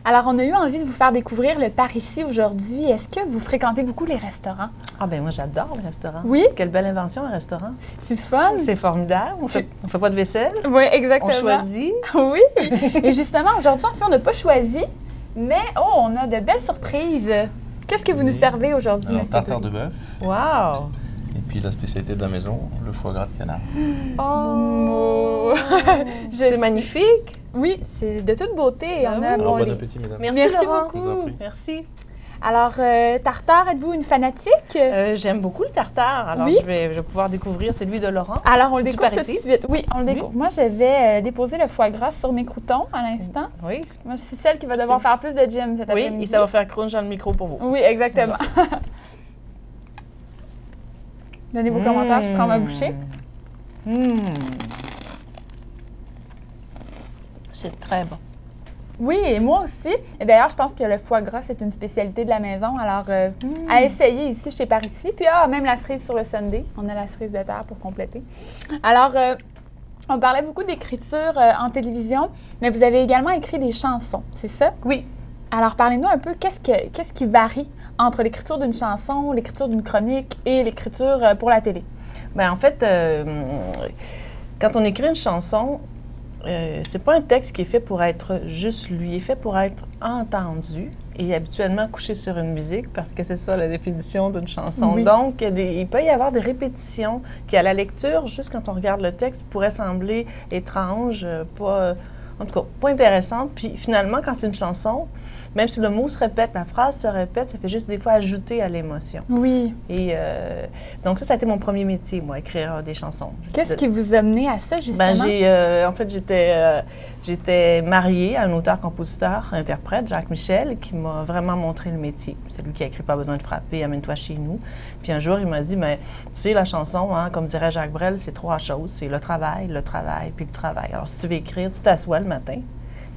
Alors, on a eu envie de vous faire découvrir le Parisis aujourd'hui. Est-ce que vous fréquentez beaucoup les restaurants? Ah ben moi, j'adore les restaurants. Oui? Quelle belle invention, un restaurant. C'est-tu fun? C'est formidable. On fait pas de vaisselle. Oui, exactement. On choisit. Oui. Et justement, aujourd'hui, en fait, on n'a pas choisi, mais on a de belles surprises. Qu'est-ce que vous nous servez aujourd'hui, Alors, monsieur tartare Dolly? de bœuf. Wow! Et puis la spécialité de la maison, le foie gras de canard. Oh! C'est magnifique. Oui, c'est de toute beauté. Et on a, Alors, bon, bon les- appétit, mesdames. Merci Laurent. Je vous en prie. Merci. Alors, tartare, êtes-vous une fanatique? J'aime beaucoup le tartare. Alors, Oui? je vais pouvoir découvrir celui de Laurent. Alors, on le Du découvre tout de Parisis? suite. Oui, on le découvre. Moi, je vais déposer le foie gras sur mes croûtons à l'instant. Oui. Moi, je suis celle qui va devoir faire plus de gym cet Oui, après-midi. et ça va faire crunch dans le micro pour vous. Oui, exactement. Donnez vos commentaires, je prends ma bouchée. C'est très bon. Oui, et moi aussi. Et d'ailleurs, je pense que le foie gras, c'est une spécialité de la maison. Alors, à essayer ici chez Parisis. Puis, même la cerise sur le sundae. On a la cerise de terre pour compléter. Alors, on parlait beaucoup d'écriture en télévision, mais vous avez également écrit des chansons, c'est ça? Oui. Alors, parlez-nous un peu, qu'est-ce qui varie entre l'écriture d'une chanson, l'écriture d'une chronique et l'écriture pour la télé? Bien, en fait, quand on écrit une chanson, c'est pas un texte qui est fait pour être juste lu, il est fait pour être entendu et habituellement couché sur une musique parce que c'est ça la définition d'une chanson. Oui. Donc, il peut y avoir des répétitions qui, à la lecture, juste quand on regarde le texte, pourraient sembler étranges, en tout cas, pas intéressantes. Puis finalement, quand c'est une chanson, même si le mot se répète, la phrase se répète, ça fait juste des fois ajouter à l'émotion. Oui. Et donc ça a été mon premier métier, moi, écrire des chansons. Qu'est-ce qui vous a mené à ça, justement? En fait, j'étais mariée à un auteur-compositeur, interprète, Jacques Michel, qui m'a vraiment montré le métier. C'est lui qui a écrit Pas besoin de frapper, amène-toi chez nous. Puis un jour, il m'a dit, mais tu sais, la chanson, hein, comme dirait Jacques Brel, c'est trois choses. C'est le travail, puis le travail. Alors, si tu veux écrire, tu t'assois le matin,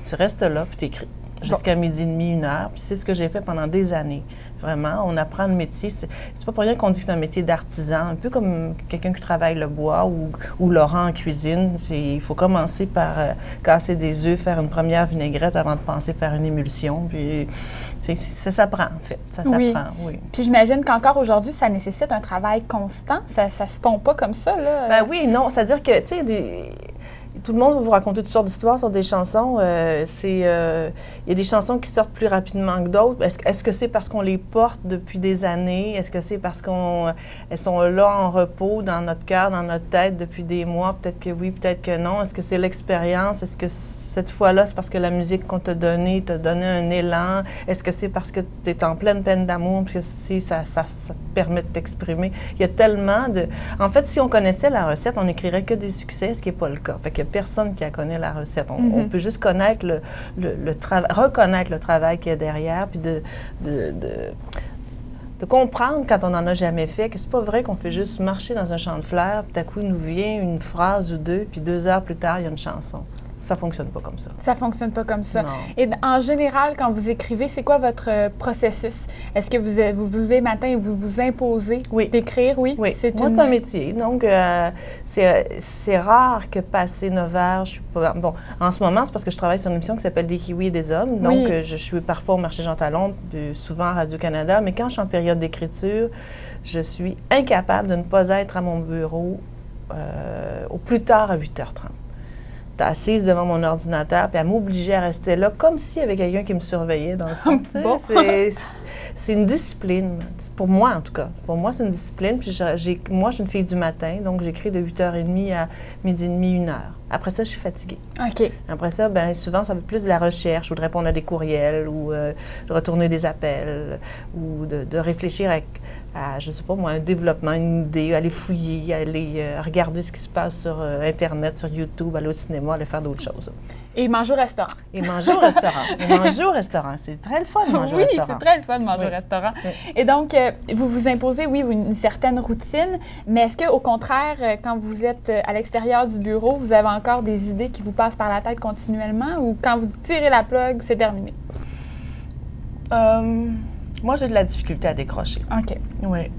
tu restes là, puis tu écris. Jusqu'à midi et demi, 1 heure. Puis c'est ce que j'ai fait pendant des années. Vraiment, on apprend le métier. C'est pas pour rien qu'on dit que c'est un métier d'artisan, un peu comme quelqu'un qui travaille le bois ou Laurent en cuisine. Il faut commencer par casser des œufs, faire une première vinaigrette avant de penser faire une émulsion. Puis ça s'apprend, en fait. Ça s'apprend, oui. Puis j'imagine qu'encore aujourd'hui, ça nécessite un travail constant. Ça se pond pas comme ça, là. Ben oui, non. C'est-à-dire que, tu sais, tout le monde va vous raconter toutes sortes d'histoires sur des chansons. Il y a des chansons qui sortent plus rapidement que d'autres. Est-ce que c'est parce qu'on les porte depuis des années? Est-ce que c'est parce qu'elles sont là en repos dans notre cœur, dans notre tête depuis des mois? Peut-être que oui, peut-être que non. Est-ce que c'est l'expérience? Est-ce que cette fois-là, c'est parce que la musique qu'on t'a donné un élan? Est-ce que c'est parce que tu es en pleine peine d'amour? Parce que ça te permet de t'exprimer. Il y a tellement de... En fait, si on connaissait la recette, on n'écrirait que des succès, ce qui n'est pas le cas. Fait qu'il n'y a personne qui connaît la recette. On peut juste connaître reconnaître le travail qu'il y a derrière, puis de comprendre quand on n'en a jamais fait, que c'est pas vrai qu'on fait juste marcher dans un champ de fleurs, puis tout à coup, il nous vient une phrase ou deux, puis 2 heures plus tard, il y a une chanson. Ça fonctionne pas comme ça. Ça fonctionne pas comme ça. Non. Et en général, quand vous écrivez, c'est quoi votre processus? Est-ce que vous vous levez le matin et vous vous imposez d'écrire? Oui. Oui. C'est un métier. Donc, c'est rare que passer 9 heures, je suis pas... Bon, en ce moment, c'est parce que je travaille sur une émission qui s'appelle Des kiwis et des hommes. Donc, je suis parfois au marché Jean Talon, souvent à Radio-Canada. Mais quand je suis en période d'écriture, je suis incapable de ne pas être à mon bureau au plus tard à 8h30. Assise devant mon ordinateur, puis à m'obliger à rester là, comme s'il y avait quelqu'un qui me surveillait dans le fond. Bon. C'est une discipline. Pour moi, en tout cas. Pour moi, c'est une discipline. Puis moi, je suis une fille du matin, donc j'écris de 8h30 à midi et demi, 1 heure. Après ça, je suis fatiguée. OK. Après ça, bien souvent, ça va être plus de la recherche ou de répondre à des courriels ou de retourner des appels ou de réfléchir à, je sais pas moi, un développement, une idée, aller fouiller, aller regarder ce qui se passe sur Internet, sur YouTube, aller au cinéma, aller faire d'autres choses. Et manger au restaurant. Et manger au restaurant. Et manger au restaurant. C'est très le fun de manger au restaurant. Oui, c'est très le fun de manger au restaurant. Oui. Et donc, vous vous imposez, une certaine routine, mais est-ce qu'au contraire, quand vous êtes à l'extérieur du bureau, vous avez encore des idées qui vous passent par la tête continuellement ou quand vous tirez la plug, c'est terminé? Moi, j'ai de la difficulté à décrocher. OK. Oui.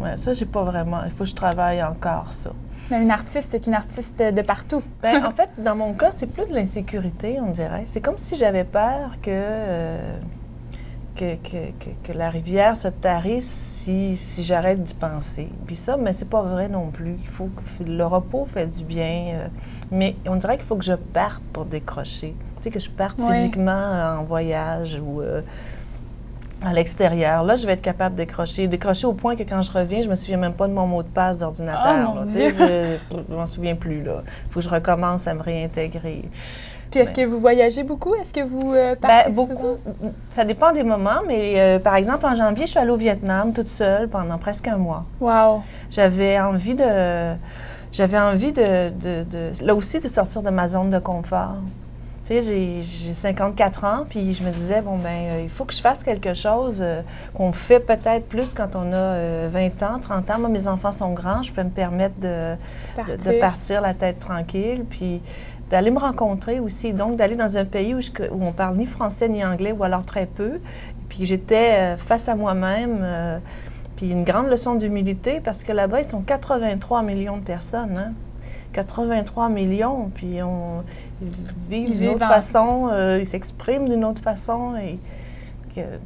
Ouais, ça, j'ai pas vraiment. Il faut que je travaille encore ça. Mais une artiste, c'est une artiste de partout. Bien, en fait, dans mon cas, c'est plus de l'insécurité, on dirait. C'est comme si j'avais peur que la rivière se tarisse si j'arrête d'y penser. Puis ça, mais c'est pas vrai non plus. Il faut que le repos fait du bien. Mais on dirait qu'il faut que je parte pour décrocher. Tu sais, que je parte physiquement en voyage ou à l'extérieur. Là, je vais être capable de décrocher. Décrocher au point que quand je reviens, je me souviens même pas de mon mot de passe d'ordinateur. Oh, mon Tu Dieu! sais, je m'en souviens plus, là. Il faut que je recommence à me réintégrer. Puis est-ce que vous voyagez beaucoup? Est-ce que vous partez beaucoup. souvent? Ça dépend des moments, mais par exemple, en janvier, je suis allée au Vietnam toute seule pendant presque un mois. Wow! J'avais envie de là aussi, de sortir de ma zone de confort. Tu sais, j'ai 54 ans, puis je me disais, bon, ben il faut que je fasse quelque chose qu'on fait peut-être plus quand on a 20 ans, 30 ans. Moi, mes enfants sont grands, je peux me permettre de partir la tête tranquille, puis d'aller me rencontrer aussi, donc d'aller dans un pays où on parle ni français ni anglais, ou alors très peu. Puis j'étais face à moi-même, puis une grande leçon d'humilité, parce que là-bas, ils sont 83 millions de personnes, hein? 83 millions, puis ils vivent d'une autre façon, ils s'expriment d'une autre façon, et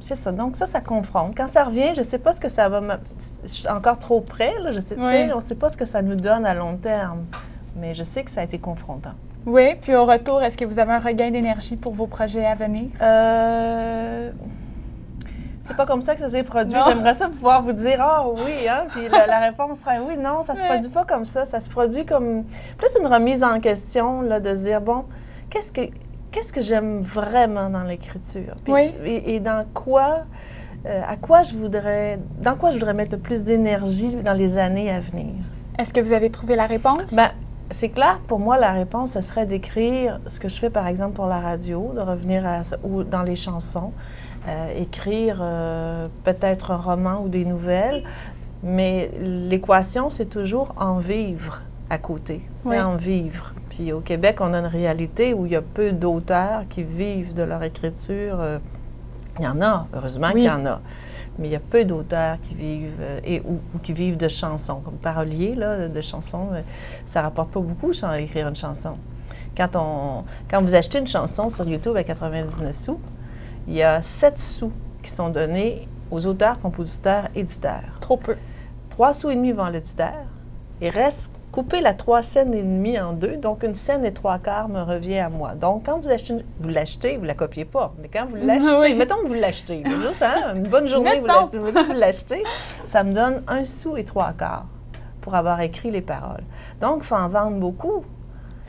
c'est ça. Donc ça confronte. Quand ça revient, je ne sais pas ce que ça va je suis encore trop près, là, je sais, on ne sait pas ce que ça nous donne à long terme, mais je sais que ça a été confrontant. Oui, puis au retour, est-ce que vous avez un regain d'énergie pour vos projets à venir? C'est pas comme ça que ça s'est produit. Non. J'aimerais ça pouvoir vous dire « Ah oui, hein? » Puis la réponse serait « Oui, non, ça se produit pas comme ça. Ça se produit comme plus une remise en question, là, de se dire « Bon, qu'est-ce que j'aime vraiment dans l'écriture? » Et dans quoi je voudrais mettre le plus d'énergie dans les années à venir? Est-ce que vous avez trouvé la réponse? Bien, c'est clair, pour moi, la réponse, ce serait d'écrire ce que je fais, par exemple, pour la radio, de revenir ou dans les chansons, écrire peut-être un roman ou des nouvelles, mais l'équation, c'est toujours en vivre à côté, en vivre. Puis au Québec, on a une réalité où il y a peu d'auteurs qui vivent de leur écriture. Il y en a, heureusement qu'il y en a. Mais il y a peu d'auteurs qui vivent ou qui vivent de chansons. Comme parolier là, de chansons, ça ne rapporte pas beaucoup écrire une chanson. Quand vous achetez une chanson sur YouTube à 99 sous, il y a 7 sous qui sont donnés aux auteurs, compositeurs, éditeurs. Trop peu. 3 sous et demi vont à l'éditeur. Et reste couper la 3 cents et demi en deux, donc 1 scène et 3/4 me revient à moi. Donc, quand vous l'achetez, vous ne la copiez pas, mais quand vous l'achetez, mettons que vous l'achetez, juste une bonne journée, vous l'achetez, ça me donne 1 sou et 3/4 pour avoir écrit les paroles. Donc, il faut en vendre beaucoup.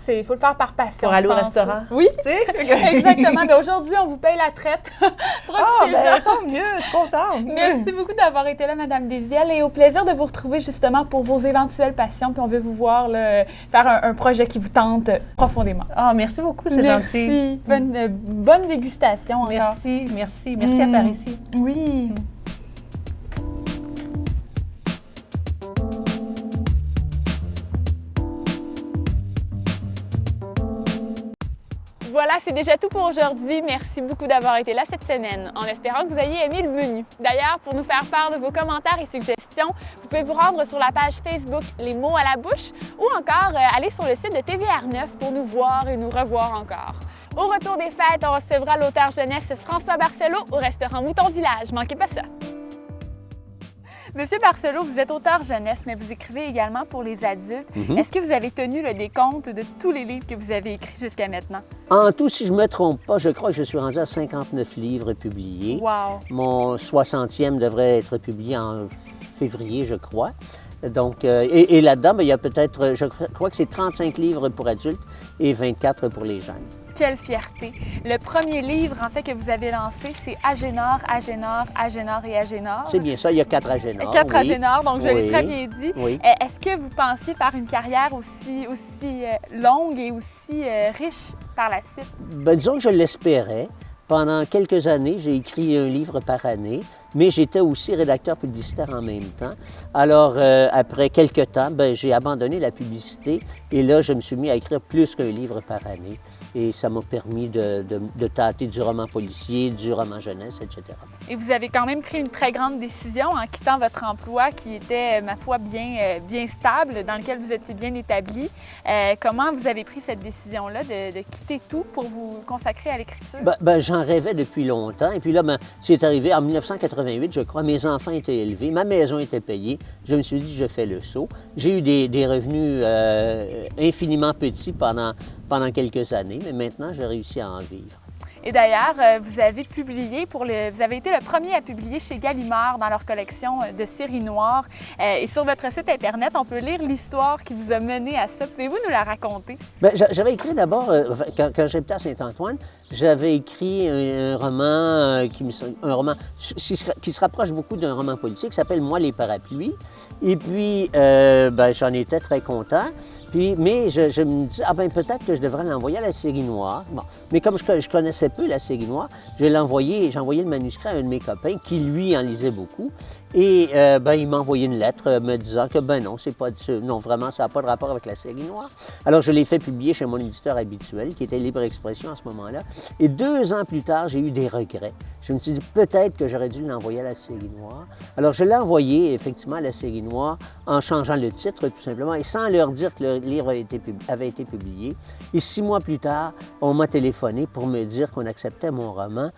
Il faut le faire par passion. Pour aller au restaurant. Oui, exactement. Aujourd'hui, on vous paye la traite. Profitez-en. Tant mieux, je suis contente. Merci beaucoup d'avoir été là, Mme Désiel, et au plaisir de vous retrouver justement pour vos éventuelles passions. Puis on veut vous voir là, faire un projet qui vous tente profondément. Merci beaucoup, c'est gentil. Bonne dégustation encore. Merci à Parisis. Oui. Voilà, c'est déjà tout pour aujourd'hui. Merci beaucoup d'avoir été là cette semaine, en espérant que vous ayez aimé le menu. D'ailleurs, pour nous faire part de vos commentaires et suggestions, vous pouvez vous rendre sur la page Facebook Les mots à la bouche ou encore aller sur le site de TVR9 pour nous voir et nous revoir encore. Au retour des fêtes, on recevra l'auteur jeunesse François Barcelot au restaurant Mouton Village. Manquez pas ça! Monsieur Barcelot, vous êtes auteur jeunesse, mais vous écrivez également pour les adultes. Est-ce que vous avez tenu le décompte de tous les livres que vous avez écrits jusqu'à maintenant? En tout, si je ne me trompe pas, je crois que je suis rendu à 59 livres publiés. Wow! Mon 60e devrait être publié en février, je crois. Donc, et là-dedans, bien, il y a peut-être, je crois que c'est 35 livres pour adultes et 24 pour les jeunes. Quelle fierté! Le premier livre, en fait, que vous avez lancé, c'est Agénor, Agénor, Agénor et Agénor. C'est bien ça, il y a 4 Agénors. 4 Agénors, donc je l'ai très bien dit. Oui. Est-ce que vous pensiez faire une carrière aussi longue et aussi riche par la suite? Bien, disons que je l'espérais. Pendant quelques années, j'ai écrit un livre par année, mais j'étais aussi rédacteur publicitaire en même temps. Alors, après quelques temps, bien, j'ai abandonné la publicité et là, je me suis mis à écrire plus qu'un livre par année. Et ça m'a permis de tâter du roman policier, du roman jeunesse, etc. Et vous avez quand même pris une très grande décision en quittant votre emploi qui était, ma foi, bien stable, dans lequel vous étiez bien établi. Comment vous avez pris cette décision-là de quitter tout pour vous consacrer à l'écriture? J'en rêvais depuis longtemps. Et puis là, c'est arrivé en 1988, je crois. Mes enfants étaient élevés, ma maison était payée. Je me suis dit, je fais le saut. J'ai eu des revenus infiniment petits pendant quelques années, mais maintenant, j'ai réussi à en vivre. Et d'ailleurs, vous avez publié vous avez été le premier à publier chez Gallimard dans leur collection de séries noires. Et sur votre site Internet, on peut lire l'histoire qui vous a mené à ça. Pouvez-vous nous la raconter? J'avais écrit d'abord, quand j'habitais à Saint-Antoine, j'avais écrit un roman, qui se rapproche beaucoup d'un roman politique, qui s'appelle « Moi, les parapluies ». Et puis, j'en étais très content. Mais je me dis, peut-être que je devrais l'envoyer à la série noire. Bon. Mais comme je connaissais peu la série noire, j'ai envoyé le manuscrit à un de mes copains qui, lui, en lisait beaucoup. Et il m'a envoyé une lettre me disant que non, vraiment, ça n'a pas de rapport avec la série noire. Alors, je l'ai fait publier chez mon éditeur habituel, qui était Libre Expression à ce moment-là. Et 2 ans plus tard, j'ai eu des regrets. Je me suis dit, peut-être que j'aurais dû l'envoyer à la série noire. Alors, je l'ai envoyé, effectivement, à la série noire en changeant le titre, tout simplement, et sans leur dire que le livre avait été publié. Et 6 mois plus tard, on m'a téléphoné pour me dire qu'on acceptait mon roman.